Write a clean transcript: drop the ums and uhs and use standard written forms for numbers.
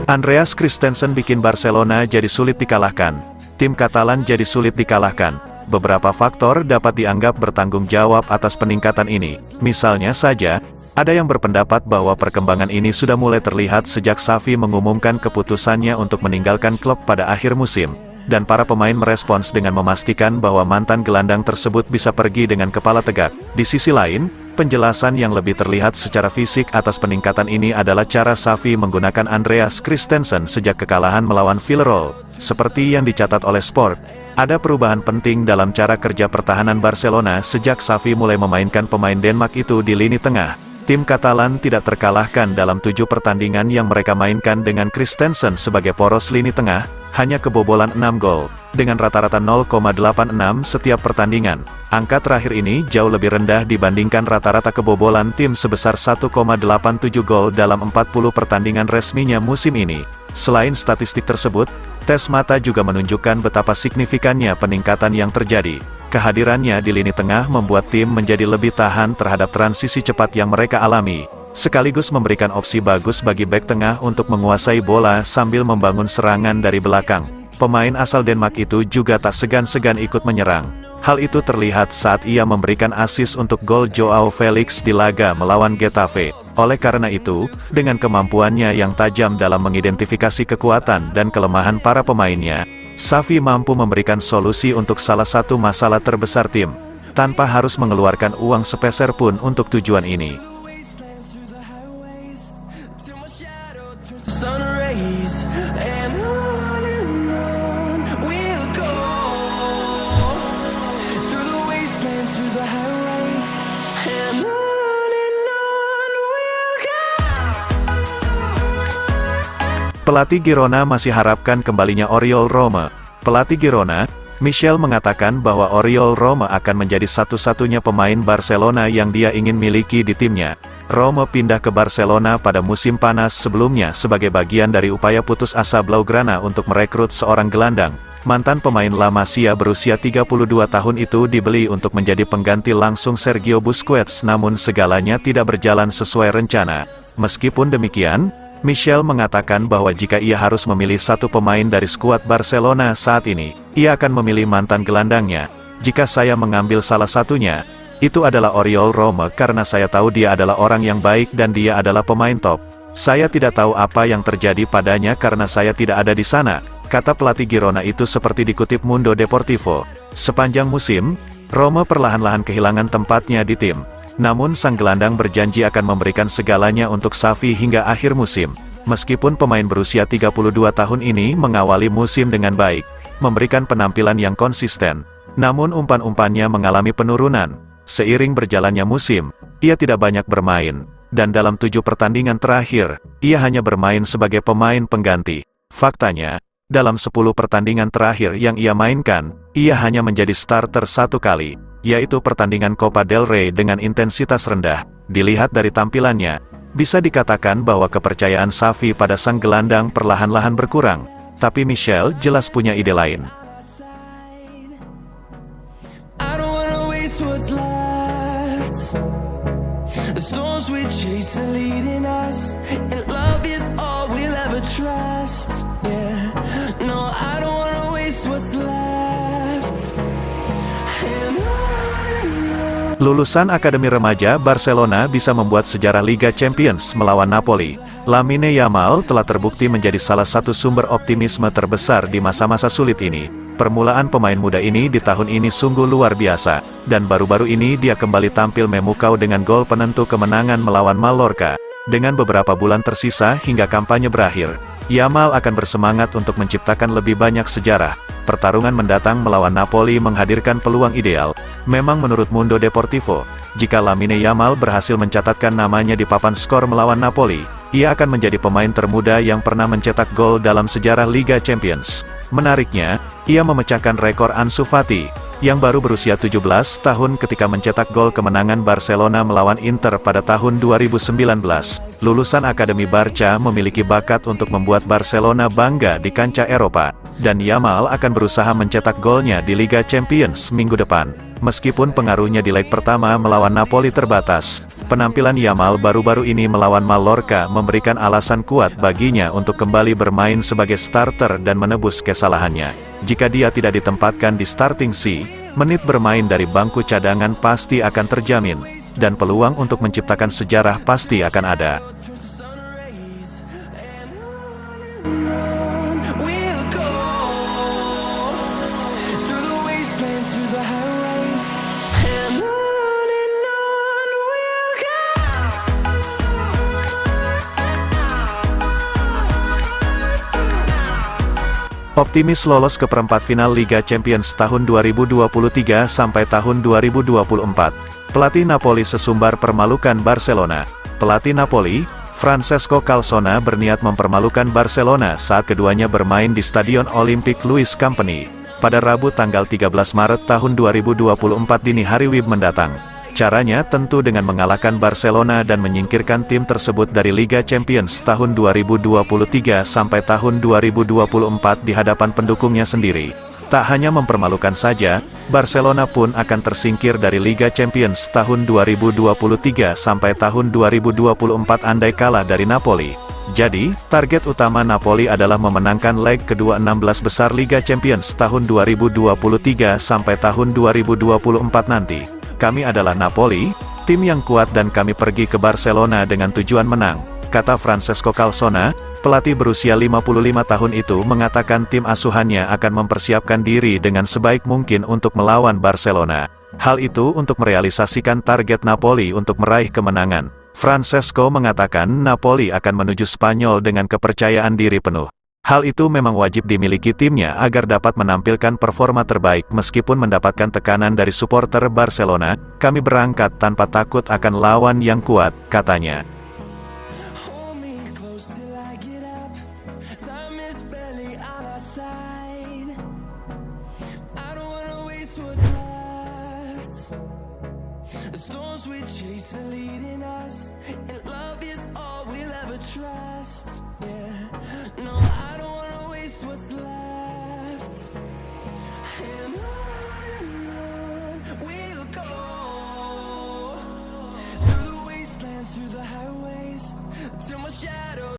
Andreas Christensen bikin Barcelona jadi sulit dikalahkan. Tim Katalan jadi sulit dikalahkan. Beberapa faktor dapat dianggap bertanggung jawab atas peningkatan ini. Misalnya saja, ada yang berpendapat bahwa perkembangan ini sudah mulai terlihat sejak Xavi mengumumkan keputusannya untuk meninggalkan klub pada akhir musim. Dan para pemain merespons dengan memastikan bahwa mantan gelandang tersebut bisa pergi dengan kepala tegak. Di sisi lain, penjelasan yang lebih terlihat secara fisik atas peningkatan ini adalah cara Xavi menggunakan Andreas Christensen sejak kekalahan melawan Villarreal. Seperti yang dicatat oleh Sport, ada perubahan penting dalam cara kerja pertahanan Barcelona sejak Xavi mulai memainkan pemain Denmark itu di lini tengah. Tim Katalan tidak terkalahkan dalam 7 pertandingan yang mereka mainkan dengan Christensen sebagai poros lini tengah, hanya kebobolan 6 gol, dengan rata-rata 0,86 setiap pertandingan. Angka terakhir ini jauh lebih rendah dibandingkan rata-rata kebobolan tim sebesar 1,87 gol dalam 40 pertandingan resminya musim ini. Selain statistik tersebut, tes mata juga menunjukkan betapa signifikannya peningkatan yang terjadi. Kehadirannya di lini tengah membuat tim menjadi lebih tahan terhadap transisi cepat yang mereka alami, sekaligus memberikan opsi bagus bagi bek tengah untuk menguasai bola sambil membangun serangan dari belakang. Pemain asal Denmark itu juga tak segan-segan ikut menyerang. Hal itu terlihat saat ia memberikan assist untuk gol Joao Felix di laga melawan Getafe. Oleh karena itu, dengan kemampuannya yang tajam dalam mengidentifikasi kekuatan dan kelemahan para pemainnya, Xavi mampu memberikan solusi untuk salah satu masalah terbesar tim, tanpa harus mengeluarkan uang sepeser pun untuk tujuan ini. Pelatih Girona masih harapkan kembalinya Oriol Roma. Pelatih Girona, Michel mengatakan bahwa Oriol Roma akan menjadi satu-satunya pemain Barcelona yang dia ingin miliki di timnya. Roma pindah ke Barcelona pada musim panas sebelumnya sebagai bagian dari upaya putus asa Blaugrana untuk merekrut seorang gelandang. Mantan pemain La Masia berusia 32 tahun itu dibeli untuk menjadi pengganti langsung Sergio Busquets, namun segalanya tidak berjalan sesuai rencana. Meskipun demikian, Michel mengatakan bahwa jika ia harus memilih satu pemain dari skuad Barcelona saat ini, ia akan memilih mantan gelandangnya. Jika saya mengambil salah satunya, itu adalah Oriol Roma karena saya tahu dia adalah orang yang baik dan dia adalah pemain top. Saya tidak tahu apa yang terjadi padanya karena saya tidak ada di sana, kata pelatih Girona itu seperti dikutip Mundo Deportivo. Sepanjang musim, Roma perlahan-lahan kehilangan tempatnya di tim. Namun sang gelandang berjanji akan memberikan segalanya untuk Xavi hingga akhir musim. Meskipun pemain berusia 32 tahun ini mengawali musim dengan baik, memberikan penampilan yang konsisten, namun umpan-umpannya mengalami penurunan. Seiring berjalannya musim, ia tidak banyak bermain, dan dalam 7 pertandingan terakhir, ia hanya bermain sebagai pemain pengganti. Faktanya, dalam 10 pertandingan terakhir yang ia mainkan, ia hanya menjadi starter 1 kali, yaitu pertandingan Copa del Rey dengan intensitas rendah. Dilihat dari tampilannya, bisa dikatakan bahwa kepercayaan Xavi pada sang gelandang perlahan-lahan berkurang, tapi Michel jelas punya ide lain. Lulusan Akademi Remaja Barcelona bisa membuat sejarah Liga Champions melawan Napoli. Lamine Yamal telah terbukti menjadi salah satu sumber optimisme terbesar di masa-masa sulit ini. Permulaan pemain muda ini di tahun ini sungguh luar biasa, dan baru-baru ini dia kembali tampil memukau dengan gol penentu kemenangan melawan Mallorca. Dengan beberapa bulan tersisa hingga kampanye berakhir, Yamal akan bersemangat untuk menciptakan lebih banyak sejarah. Pertarungan mendatang melawan Napoli menghadirkan peluang ideal. Memang menurut Mundo Deportivo, jika Lamine Yamal berhasil mencatatkan namanya di papan skor melawan Napoli, ia akan menjadi pemain termuda yang pernah mencetak gol dalam sejarah Liga Champions. Menariknya, ia memecahkan rekor Ansu Fati, yang baru berusia 17 tahun ketika mencetak gol kemenangan Barcelona melawan Inter pada tahun 2019. Lulusan Akademi Barca memiliki bakat untuk membuat Barcelona bangga di kancah Eropa, dan Yamal akan berusaha mencetak golnya di Liga Champions minggu depan. Meskipun pengaruhnya di leg pertama melawan Napoli terbatas, Penampilan Yamal baru-baru ini melawan Mallorca memberikan alasan kuat baginya untuk kembali bermain sebagai starter dan menebus kesalahannya. Jika dia tidak ditempatkan di starting C, menit bermain dari bangku cadangan pasti akan terjamin, dan peluang untuk menciptakan sejarah pasti akan ada. Optimis lolos ke perempat final Liga Champions tahun 2023 sampai tahun 2024. Pelatih Napoli sesumbar permalukan Barcelona. Pelatih Napoli, Francesco Calzona berniat mempermalukan Barcelona saat keduanya bermain di Stadion Olympic Louis Company pada Rabu tanggal 13 Maret tahun 2024 dini hari WIB mendatang. Caranya tentu dengan mengalahkan Barcelona dan menyingkirkan tim tersebut dari Liga Champions tahun 2023 sampai tahun 2024 di hadapan pendukungnya sendiri. Tak hanya mempermalukan saja, Barcelona pun akan tersingkir dari Liga Champions tahun 2023 sampai tahun 2024 andai kalah dari Napoli. Jadi, target utama Napoli adalah memenangkan leg kedua 16 besar Liga Champions tahun 2023 sampai tahun 2024 nanti. Kami adalah Napoli, tim yang kuat dan kami pergi ke Barcelona dengan tujuan menang, kata Francesco Calzona. Pelatih berusia 55 tahun itu mengatakan tim asuhannya akan mempersiapkan diri dengan sebaik mungkin untuk melawan Barcelona. Hal itu untuk merealisasikan target Napoli untuk meraih kemenangan. Francesco mengatakan Napoli akan menuju Spanyol dengan kepercayaan diri penuh. Hal itu memang wajib dimiliki timnya agar dapat menampilkan performa terbaik meskipun mendapatkan tekanan dari supporter Barcelona. Kami berangkat tanpa takut akan lawan yang kuat, katanya. Till my shadow